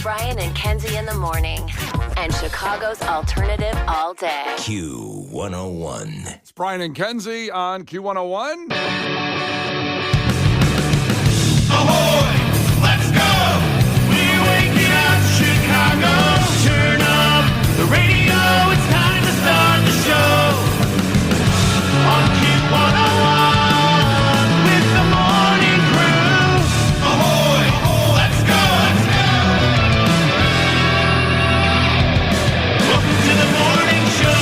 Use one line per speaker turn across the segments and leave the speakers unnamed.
Brian and Kenzie in the morning. And Chicago's alternative all day.
Q101.
It's Brian and Kenzie on Q101.
Ahoy! Let's go! We're waking up Chicago. Turn up the radio. It's time to start the show. On Q101 with the morning crew. Ahoy! Let's go! Welcome to the morning show.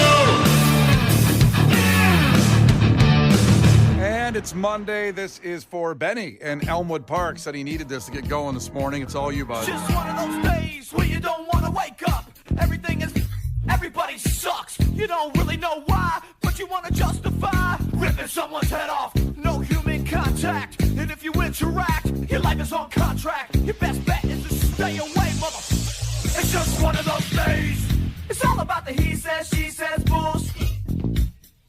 And it's Monday. This is for Benny in Elmwood Park. Said he needed this to get going this morning. It's all you, bud.
Just one of those days where you don't want to wake up. Everybody sucks. You don't really know why, but you want to justify ripping someone's head off. No human contact, and if you interact, your life is on contract. Your best bet is to stay away, mother. It's just one of those days. It's all about the he says, she says bullshit.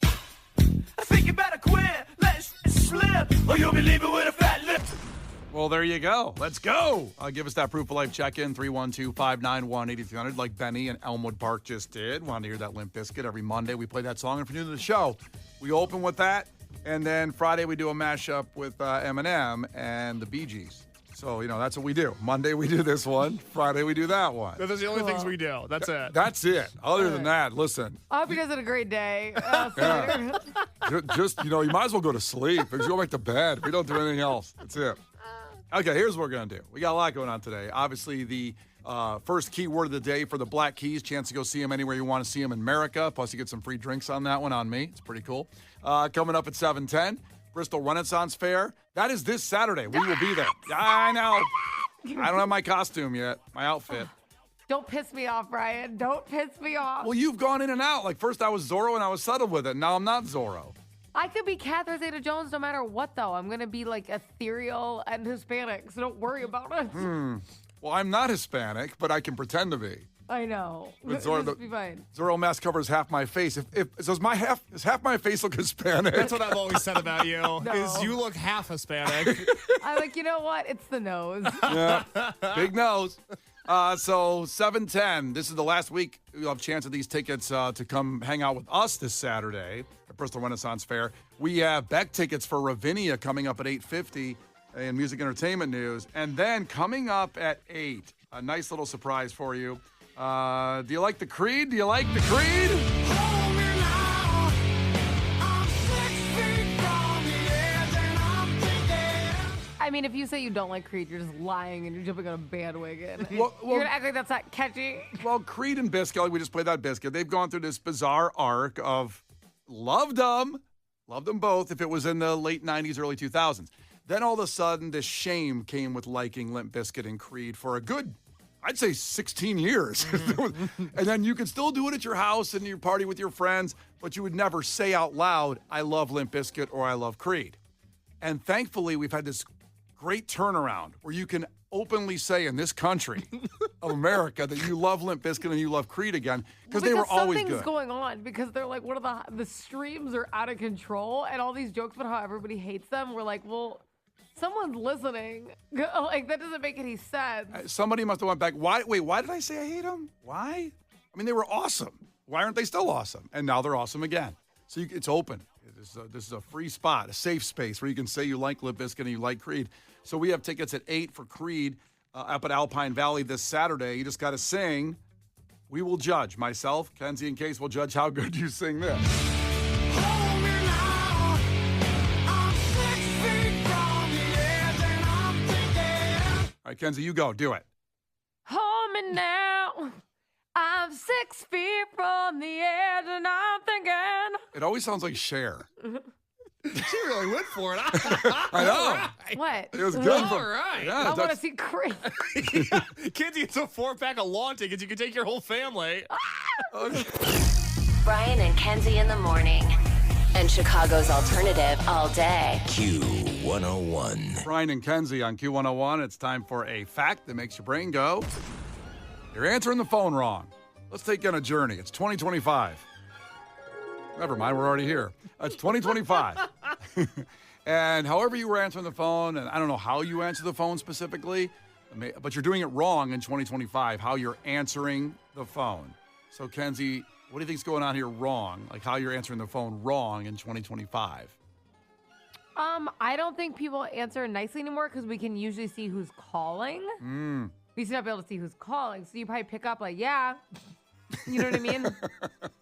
I think you better quit, let it slip, or you'll be leaving with a fat lip.
Well, there you go. Let's go. Give us that proof of life check-in, 312-591-8300, like Benny and Elmwood Park just did. Wanted to hear that Limp Bizkit every Monday. We play that song. And if you're new to the show, we open with that. And then Friday, we do a mashup with Eminem and the Bee Gees. So, that's what we do. Monday, we do this one. Friday, we do that one.
Those are the only things we do. That's it.
That's it. Other than that, listen.
I hope you guys had a great day.
Yeah. Just, you might as well go to sleep. Just go back to bed. We don't do anything else. That's it. Okay, here's what we're going to do. We got a lot going on today. Obviously, the first keyword of the day for the Black Keys, chance to go see them anywhere you want to see them in America. Plus, you get some free drinks on that one on me. It's pretty cool. Coming up at 7:10, Bristol Renaissance Fair. That is this Saturday. We will be there. I know. I don't have my costume yet, my outfit.
Don't piss me off, Brian. Don't piss me off.
Well, you've gone in and out. Like, first I was Zorro and I was settled with it. Now I'm not Zorro.
I could be Catherine Zeta-Jones no matter what, though. I'm going to be, like, ethereal and Hispanic, so don't worry about it.
Well, I'm not Hispanic, but I can pretend to be.
I know.
But
Just be fine.
Zorro mask covers half my face. Does half my face look Hispanic?
That's what I've always said about you, is you look half Hispanic.
I'm like, you know what? It's the nose.
Yeah, big nose. So 7:10, this is the last week you'll have a chance of these tickets to come hang out with us this Saturday at Bristol Renaissance Fair. We have Beck tickets for Ravinia coming up at 8:50 in music entertainment news. And then coming up at 8, a nice little surprise for you. Do you like the Creed? Do you like the Creed?
I mean, if you say you don't like Creed, you're just lying and you're jumping on a bandwagon.
Well,
you're going to act like that's not catchy.
Well, Creed and Bizkit, we just played that Bizkit. They've gone through this bizarre arc of loved them both if it was in the late 90s, early 2000s. Then all of a sudden, this shame came with liking Limp Bizkit and Creed for a good, I'd say 16 years. And then you could still do it at your house and your party with your friends, but you would never say out loud, I love Limp Bizkit or I love Creed. And thankfully, we've had this great turnaround where you can openly say in this country of America that you love Limp Bizkit and you love Creed again because they were always good.
Something's going on because they're like, one of the streams are out of control and all these jokes about how everybody hates them. We're like, well, someone's listening. Like, that doesn't make any sense.
Somebody must have went back. Why did I say I hate them? Why? I mean, they were awesome. Why aren't they still awesome? And now they're awesome again. So it's open. This is a free spot, a safe space where you can say you like Limp Bizkit and you like Creed. So we have tickets at 8 for Creed up at Alpine Valley this Saturday. You just got to sing. We will judge. Myself, Kenzie, and Case will judge how good you sing this. All right, Kenzie, you go. Do it.
Hold me now. I'm 6 feet from the edge and I'm thinking.
It always sounds like Cher.
She really went for it.
I know.
What?
It was good.
All right.
Yeah,
I want to see Creed.
Kenzie, it's a 4-pack of lawn tickets. You can take your whole family.
Brian and Kenzie in the morning. And Chicago's alternative all day.
Q101.
Brian and Kenzie on Q101. It's time for a fact that makes your brain go. You're answering the phone wrong. Let's take you on a journey. It's 2025. Never mind, we're already here. It's 2025. And however you were answering the phone, and I don't know how you answer the phone specifically, But you're doing it wrong in 2025, how you're answering the phone. So, Kenzie, what do you think's going on here wrong? Like how you're answering the phone wrong in 2025?
I don't think people answer nicely anymore because we can usually see who's calling. We used to not be able to see who's calling. So you probably pick up like, yeah. You know what I mean?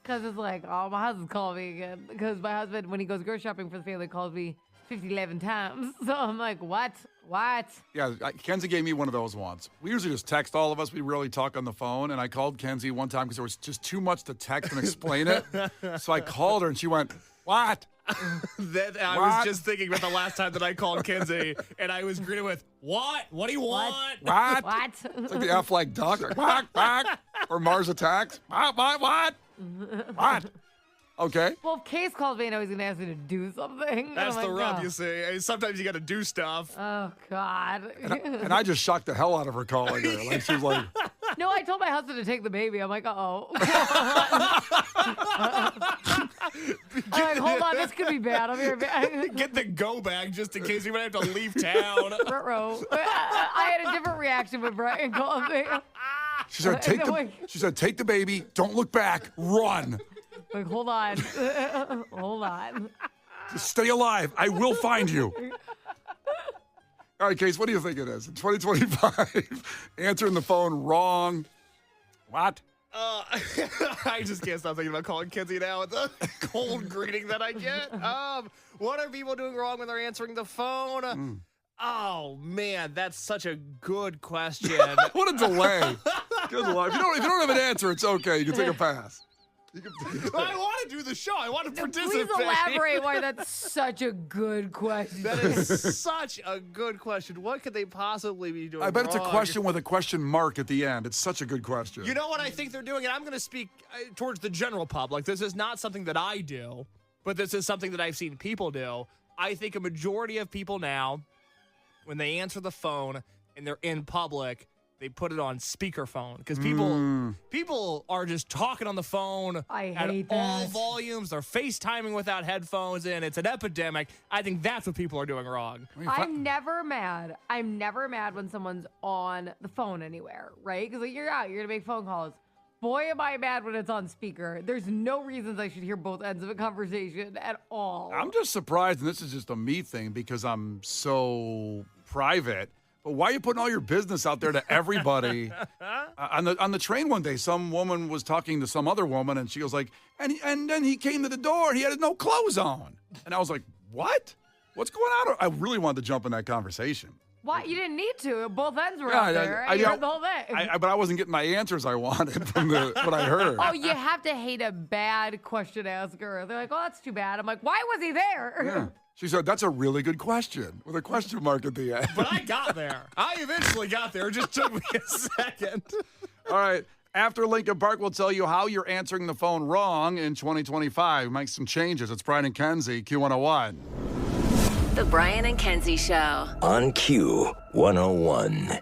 Because it's like, oh, my husband's calling me again. Because my husband, when he goes grocery shopping for the family, calls me 11 times. So I'm like, what?
Yeah, Kenzie gave me one of those once. We usually just text all of us. We rarely talk on the phone. And I called Kenzie one time because there was just too much to text and explain it. So I called her and she went, what?
I was just thinking about the last time that I called Kenzie, and I was greeted with, what? What do you want?
What?
What?
It's like the F-like duck. Like, quack. Or Mars Attacks. What? Okay.
Well, if Case calls me, I know he's going to ask me to do something.
That's
I'm
the
like,
rub,
no.
you see. Sometimes you got to do stuff.
Oh, God.
And I just shocked the hell out of her calling her. Like, she was like...
No, I told my husband to take the baby. I'm like, uh-oh. I'm like, hold on, this could be bad. I'm here.
Get the go bag just in case you might have to leave town.
I had a different reaction when Brian called me.
She said, take the baby, don't look back, run.
Like, hold on. Hold on.
Just stay alive. I will find you. All right, Case, what do you think it is? In 2025, answering the phone wrong. What?
I just can't stop thinking about calling Kenzie now with the cold greeting that I get. What are people doing wrong when they're answering the phone? Oh, man, that's such a good question.
What a delay. Good Lord. If you don't have an answer, it's okay. You can take a pass.
I want to do the show. I want to participate.
Please elaborate why that's such a good question.
That is such a good question. What could they possibly be doing
I bet it's a
wrong?
question with a question mark at the end. It's such a good question.
You know what I think they're doing? And I'm going to speak towards the general public. This is not something that I do, but this is something that I've seen people do. I think a majority of people now, when they answer the phone and they're in public, they put it on speakerphone because people are just talking on the phone
at
all volumes. They're FaceTiming without headphones in. It's an epidemic. I think that's what people are doing wrong.
I'm never mad. I'm never mad when someone's on the phone anywhere, right? Because like, you're out, you're going to make phone calls. Boy, am I mad when it's on speaker. There's no reasons I should hear both ends of a conversation at all.
I'm just surprised, and this is just a me thing because I'm so private. But why are you putting all your business out there to everybody? On the train one day, some woman was talking to some other woman, and she was like, and then he came to the door, and he had no clothes on. And I was like, what? What's going on? I really wanted to jump in that conversation.
Why? You didn't need to. Both ends were out there. I heard the whole thing.
But I wasn't getting my answers I wanted from what I heard.
Oh, you have to hate a bad question asker. They're like, oh, that's too bad. I'm like, why was he there?
Yeah. She said, that's a really good question with a question mark at the end.
But I got there. I eventually got there. It just took me a second.
All right. After Lincoln Park, we'll tell you how you're answering the phone wrong in 2025. Make some changes. It's Brian and Kenzie, Q101.
The Brian and Kenzie Show.
On Q101.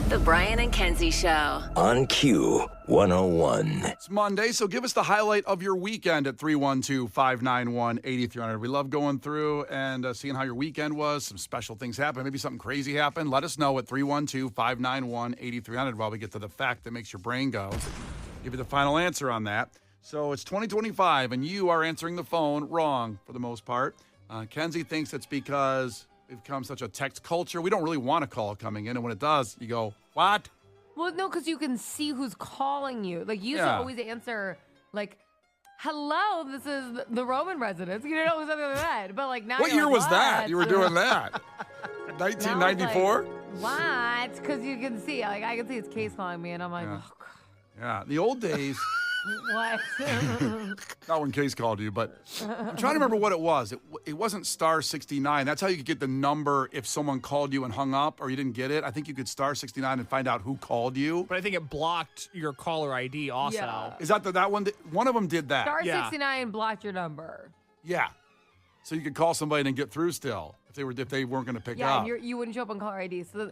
The Brian and Kenzie Show.
On Q101.
It's Monday, so give us the highlight of your weekend at 312-591-8300. We love going through and seeing how your weekend was. Some special things happened. Maybe something crazy happened. Let us know at 312-591-8300 while we get to the fact that makes your brain go. Give you the final answer on that. So it's 2025, and you are answering the phone wrong for the most part. Kenzie thinks it's because we've become such a text culture. We don't really want a call coming in, and when it does, you go, what?
Well, no, because you can see who's calling you. Like, you used to always answer, like, hello, this is the Roman residence. You know, something like that. But, like, now
What year was that? You were doing that? 1994?
Like, what? Because you can see. Like, I can see his case calling me, and I'm like, oh, God.
Yeah, the old days.
What?
Not when Case called you, but I'm trying to remember what it was. It wasn't star 69. That's how you could get the number if someone called you and hung up or you didn't get it. I think you could star 69 and find out who called you.
But I think it blocked your caller ID also.
Yeah.
Is that that one? One of them did that.
Star 69 blocked your number.
Yeah. So you could call somebody and get through still if they weren't going to pick
Yeah,
up.
and you wouldn't show up on caller ID. So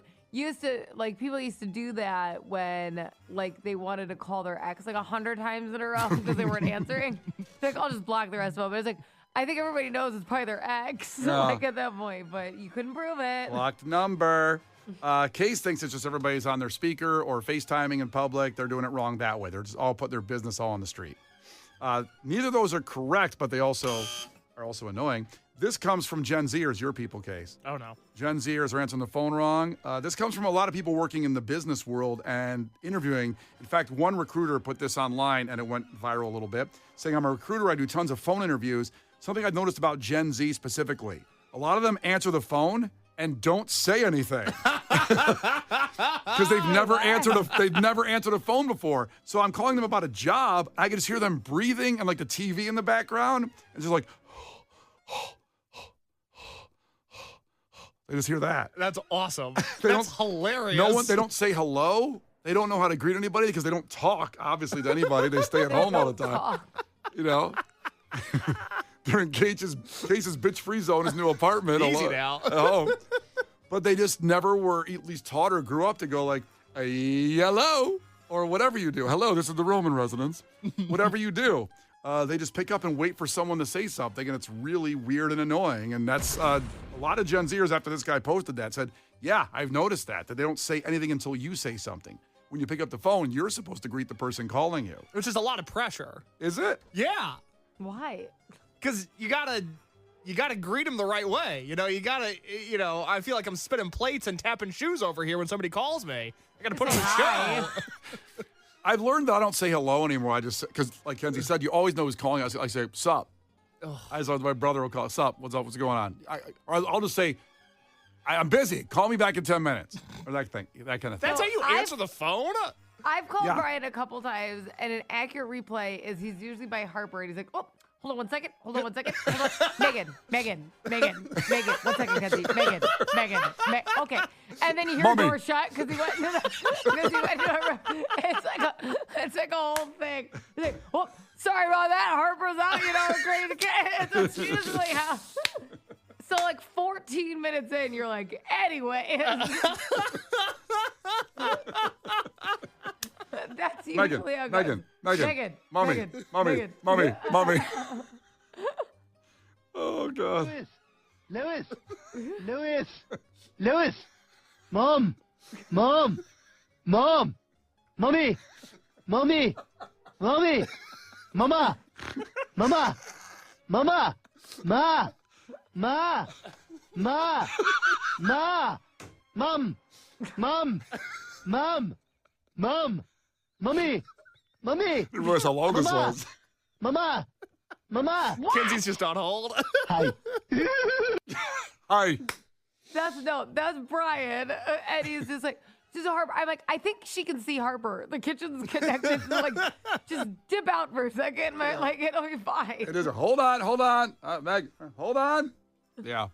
people used to do that when, like, they wanted to call their ex, like, 100 times in a row because they weren't answering. Like, I'll just block the rest of them. But it's like, I think everybody knows it's probably their ex, like, at that point. But you couldn't prove it.
Blocked number. Case thinks it's just everybody's on their speaker or FaceTiming in public. They're doing it wrong that way. They're just all put their business all on the street. Neither of those are correct, but they also are also annoying. This comes from Gen Zers, your people, Case.
Oh, no.
Gen Zers are answering the phone wrong. This comes from a lot of people working in the business world and interviewing. In fact, one recruiter put this online, and it went viral a little bit, saying, I'm a recruiter. I do tons of phone interviews. Something I've noticed about Gen Z specifically. A lot of them answer the phone and don't say anything because they've never answered a phone before. So I'm calling them about a job. I can just hear them breathing and like the TV in the background, and just like, they just hear that.
That's awesome. That's hilarious.
They don't say hello. They don't know how to greet anybody because they don't talk, obviously, to anybody. They stay at home all the time. You know? They're in Case's bitch-free zone, his new apartment.
Easy now.
At home. But they just never were at least taught or grew up to go like, hey, hello, or whatever you do. Hello, this is the Roman residence. Whatever you do. They just pick up and wait for someone to say something, and it's really weird and annoying. And that's a lot of Gen Zers, after this guy posted that, said, yeah, I've noticed that they don't say anything until you say something. When you pick up the phone, you're supposed to greet the person calling you.
Which is a lot of pressure.
Is it?
Yeah.
Why?
Because you gotta greet them the right way. I feel like I'm spinning plates and tapping shoes over here when somebody calls me. I gotta put on a show.
I've learned that I don't say hello anymore. I just, because like Kenzie said, you always know who's calling. I say, sup. As my brother will call, sup, what's up, what's going on? I'll just say, I'm busy. Call me back in 10 minutes. Or that kind of thing.
That's how you answer the phone?
I've called Brian a couple times, and an accurate replay is he's usually by Harper, and he's like, oh, hold on one second. Hold on. Megan. 1 second, Kenzie. Megan. Okay. And then you hear
Mommy.
the door shut because he went to the room. It's like a whole thing. He's like, oh, sorry about that. Harper's out, great to get. It's usually how. So like 14 minutes in, you're like, anyway. That's usually how it goes.
Megan. Mommy. Oh, God.
Lewis. Mom. Mommy. Mama. Mommy.
Didn't realize how long this was.
Mama.
Kenzie's just on hold.
Hi.
Hi.
That's Brian, and he's just like, she's a Harper. I'm like, I think she can see Harper. The kitchen's connected. So like, just dip out for a second. Like, it'll be fine.
It is. Hold on. Meg, hold on. Yeah.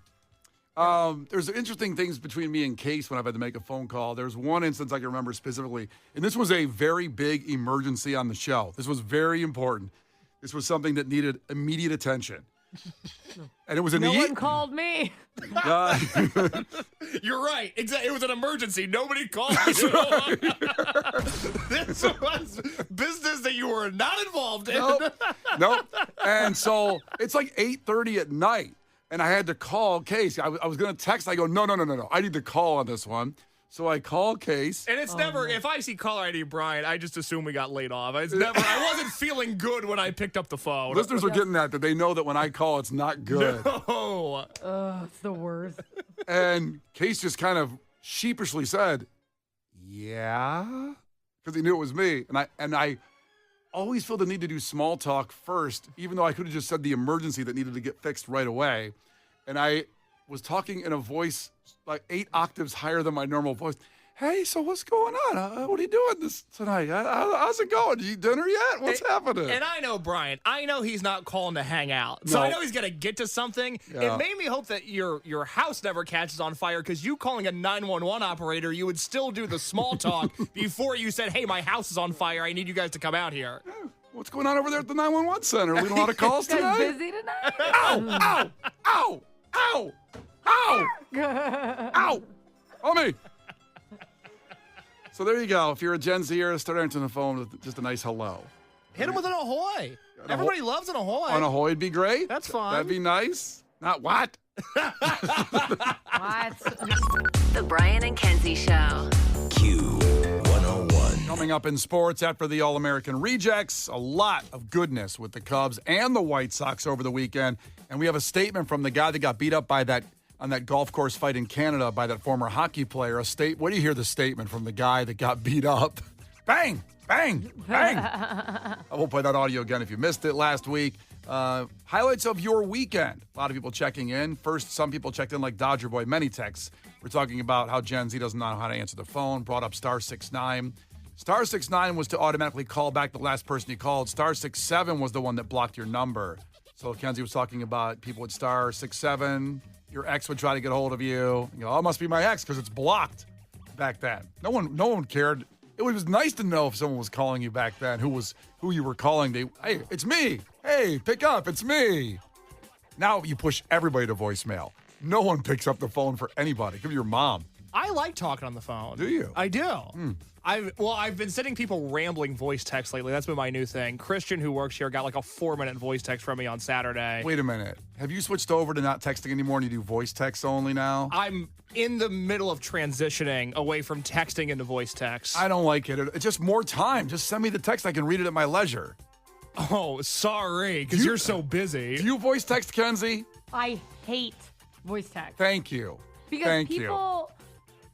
There's interesting things between me and Case when I've had to make a phone call. There's one instance I can remember specifically, and this was a very big emergency on the show. This was very important. This was something that needed immediate attention. And it was in
no
the
one called me.
You're right. Exactly. It was an emergency. Nobody called you. This was business that you were not involved in.
Nope. And so it's like 8:30 at night, and I had to call Case. I was going to text. I go, no. I need to call on this one. So I call Case.
And it's never, if I see caller ID Brian, I just assume we got laid off. I wasn't feeling good when I picked up the phone.
Listeners are getting that they know that when I call, it's not good.
No.
It's the worst.
And Case just kind of sheepishly said, yeah, because he knew it was me. And I always feel the need to do small talk first, even though I could have just said the emergency that needed to get fixed right away. And I was talking in a voice like 8 octaves higher than my normal voice. Hey, so what's going on? What are you doing tonight? How's it going? Did you eat dinner yet? What's happening?
And I know Brian. I know he's not calling to hang out. So I know he's going to get to something.
Yeah.
It made me hope that your house never catches on fire, because you calling a 911 operator, you would still do the small talk before you said, hey, my house is on fire. I need you guys to come out here.
What's going on over there at the 911 center? Are we getting a lot of calls
You guys
tonight?
busy tonight?
Ow! Ow! Ow! Ow! Ow! Ow! On me! So there you go. If you're a Gen Zer, start answering the phone with just a nice hello.
Hit him with an ahoy. Everybody loves an ahoy.
On ahoy would be great.
That's fun.
That'd be nice. Not what?
What?
The Brian and Kenzie Show.
Q101.
Coming up in sports after the All-American rejects, a lot of goodness with the Cubs and the White Sox over the weekend. And we have a statement from the guy that got beat up by on that golf course fight in Canada by that former hockey player. What do you hear the statement from the guy that got beat up? Bang, bang, bang. I won't play that audio again if you missed it last week. Highlights of your weekend. A lot of people checking in. First, some people checked in like Dodger Boy. Many texts. We're talking about how Gen Z doesn't know how to answer the phone. Brought up *69. *69 was to automatically call back the last person you called. *67 was the one that blocked your number. So Kenzie was talking about people with *67. Your ex would try to get a hold of you. You know, oh, it must be my ex because it's blocked back then. No one cared. It was nice to know if someone was calling you back then, who you were calling. Hey, it's me. Hey, pick up. It's me. Now you push everybody to voicemail. No one picks up the phone for anybody. Give me your mom.
I like talking on the phone.
Do you?
I do. I've been sending people rambling voice texts lately. That's been my new thing. Christian, who works here, got like a 4-minute voice text from me on Saturday.
Wait a minute. Have you switched over to not texting anymore and you do voice text only now?
I'm in the middle of transitioning away from texting into voice text.
I don't like it. It's just more time. Just send me the text. I can read it at my leisure.
Oh, sorry, because you're so busy.
Do you voice text, Kenzie?
I hate voice text.
Thank you.
Because
Thank
people,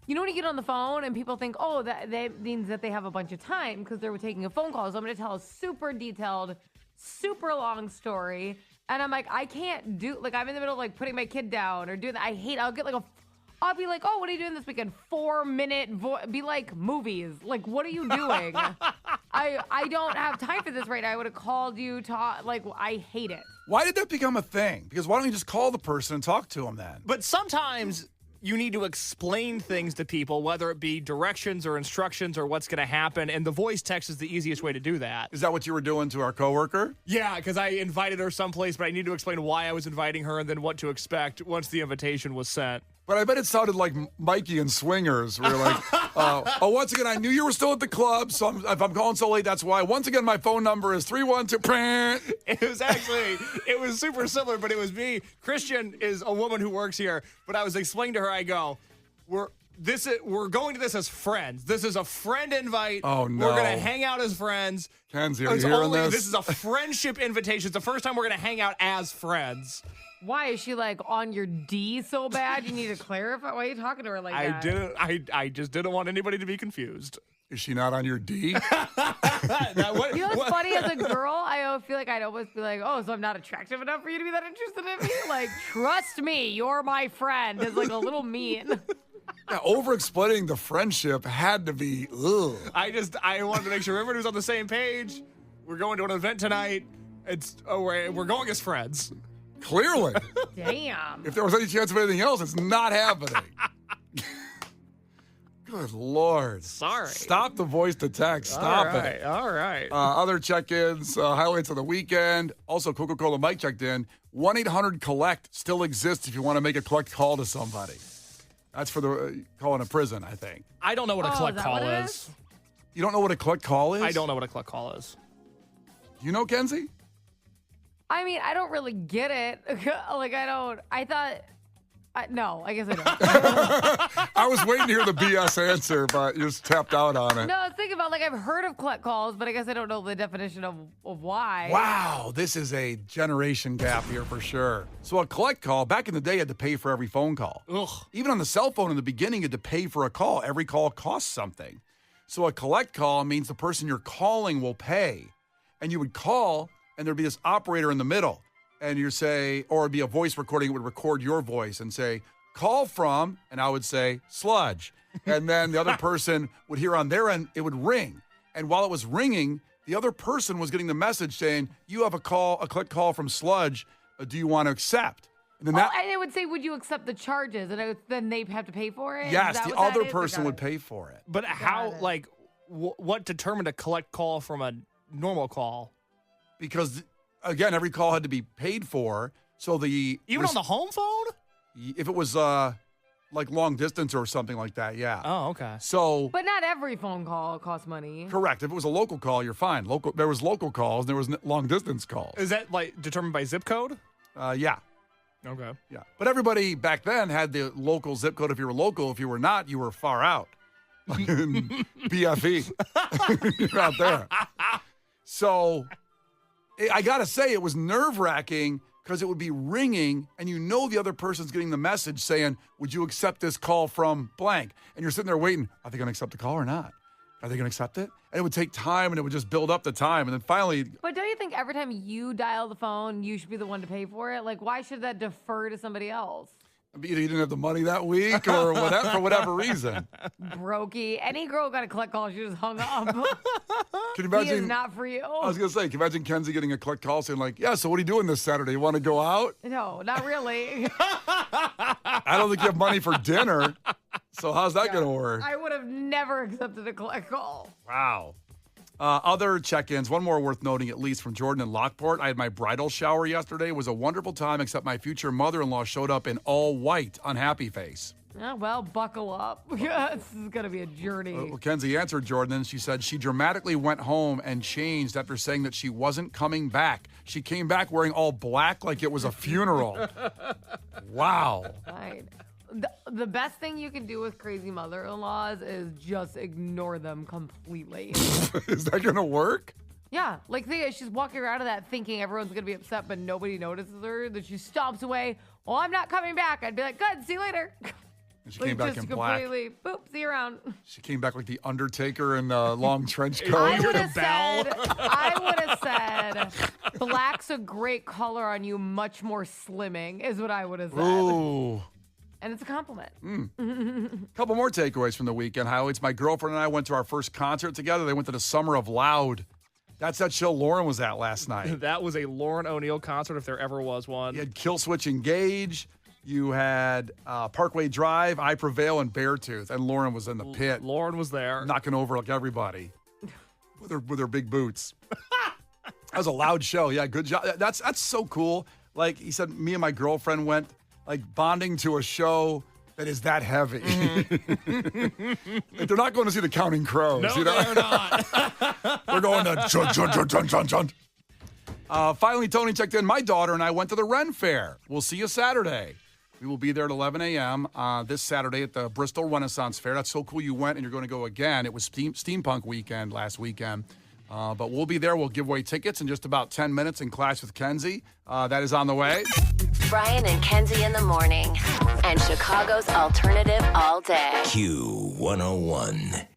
you know when you get on the phone and people think, oh, that means that they have a bunch of time because they're taking a phone call. So I'm going to tell a super detailed, super long story. And I'm like, I can't do, like I'm in the middle of like putting my kid down or doing that. I'll be like, oh, what are you doing this weekend? 4-minute, be like movies. Like, what are you doing? I don't have time for this right now. I would have called you, I hate it.
Why did that become a thing? Because why don't you just call the person and talk to them then?
But sometimes you need to explain things to people, whether it be directions or instructions or what's going to happen, and the voice text is the easiest way to do that.
Is that what you were doing to our coworker?
Yeah, because I invited her someplace, but I need to explain why I was inviting her and then what to expect once the invitation was sent.
But I bet it sounded like Mikey and Swingers. We were like, once again, I knew you were still at the club, so if I'm calling so late, that's why. Once again, my phone number is 312.
It was super similar, but it was me. Christian is a woman who works here, but I was explaining to her, I go, we're going to this as friends. This is a friend invite.
Oh, no.
We're going to hang out as friends.
Kenzie, are you hearing this?
This is a friendship invitation. It's the first time we're going to hang out as friends.
Why is she like on your D so bad? You need to clarify. Why are you talking to her like that?
I just didn't want anybody to be confused.
Is she not on your D?
You know what's funny? As a girl, I feel like I'd always be like, oh, so I'm not attractive enough for you to be that interested in me? Like, trust me, you're my friend. It's like a little mean.
Yeah, over-explaining the friendship had to be, ugh.
I wanted to make sure everybody was on the same page. We're going to an event tonight. We're going as friends.
Clearly.
Damn.
If there was any chance of anything else, it's not happening. Good Lord.
Sorry.
Stop the voice to text. Stop it.
All right.
Other check-ins, highlights of the weekend. Also, Coca-Cola Mike checked in. 1-800-COLLECT still exists if you want to make a collect call to somebody. That's for the call in a prison, I think.
I don't know what a collect call is.
You don't know what a collect call is?
I don't know what a collect call is.
You know, Kenzie?
I mean, I don't really get it. No, I guess I don't.
I was waiting to hear the BS answer, but you just tapped out on it.
No, I was thinking about, I've heard of collect calls, but I guess I don't know the definition of why.
Wow, this is a generation gap here for sure. So a collect call, back in the day, you had to pay for every phone call.
Ugh.
Even on the cell phone in the beginning, you had to pay for a call. Every call costs something. So a collect call means the person you're calling will pay. And you would call, and there'd be this operator in the middle. And you say, or it'd be a voice recording, it would record your voice and say, call from, and I would say, Sludge. And then the other person would hear on their end, it would ring. And while it was ringing, the other person was getting the message saying, you have a collect call from Sludge. Do you want to accept? And then
and it would say, would you accept the charges? And then they'd have to pay for it?
Yes, the other person would pay for it.
But how, what determined a collect call from a normal call?
Because, again, every call had to be paid for. So on the
home phone?
If it was long distance or something like that, yeah.
Oh, okay.
So,
but not every phone call costs money.
Correct. If it was a local call, you're fine. There was local calls and there was long distance calls.
Is that determined by zip code?
Yeah.
Okay.
Yeah. But everybody back then had the local zip code if you were local. If you were not, you were far out. BFE. You're out there. So I got to say, it was nerve-wracking because it would be ringing and you know the other person's getting the message saying, would you accept this call from blank? And you're sitting there waiting, are they going to accept the call or not? Are they going to accept it? And it would take time and it would just build up the time. And then finally...
But don't you think every time you dial the phone, you should be the one to pay for it? Like, why should that defer to somebody else?
Either you didn't have the money that week or whatever, for whatever reason.
Brokey. Any girl got a collect call, she just hung up.
Can you
He
imagine?
is not for you.
I was going to say, can you imagine Kenzie getting a collect call saying like, yeah, so what are you doing this Saturday? You want to go out?
No, not really.
I don't think you have money for dinner. So how's that going to work?
I would have never accepted a collect call.
Wow. Other check-ins, one more worth noting, at least from Jordan and Lockport. I had my bridal shower yesterday. It was a wonderful time, except my future mother-in-law showed up in all white, unhappy face.
Oh, well, buckle up. This is going to be a journey.
Well, Kenzie answered Jordan, and she said she dramatically went home and changed after saying that she wasn't coming back. She came back wearing all black like it was a funeral. Wow.
Fine. The best thing you can do with crazy mother-in-laws is just ignore them completely.
Is that going to work?
Yeah, like she's walking out of that thinking everyone's going to be upset, but nobody notices her. Then she stomps away. Well, I'm not coming back. I'd be like, good, see you later.
And she came back in black.
Completely, boop, see you around.
She came back like the Undertaker in a long trench coat.
I would have said, black's a great color on you, much more slimming, is what I would have said.
Ooh.
And it's a compliment.
Couple more takeaways from the weekend highlights. My girlfriend and I went to our first concert together. They went to the Summer of Loud. That's that show Lauren was at last night.
That was a Lauren O'Neill concert, if there ever was one.
You had Kill Switch Engage. You had Parkway Drive, I Prevail, and Beartooth. And Lauren was in the pit.
Lauren was there.
Knocking over like everybody with her big boots. That was a loud show. Yeah, good job. That's so cool. Like he said, me and my girlfriend went like bonding to a show that is that heavy. Like, they're not going to see the Counting Crows.
No,
you know?
they're not.
We're going to chun. Finally, Tony checked in. My daughter and I went to the Ren Fair. We'll see you Saturday. We will be there at 11 a.m. This Saturday at the Bristol Renaissance Fair. That's so cool you went and you're going to go again. It was Steampunk weekend last weekend. But we'll be there. We'll give away tickets in just about 10 minutes in Clash with Kenzie. That is on the way.
Brian and Kenzie in the morning. And Chicago's alternative all day.
Q101.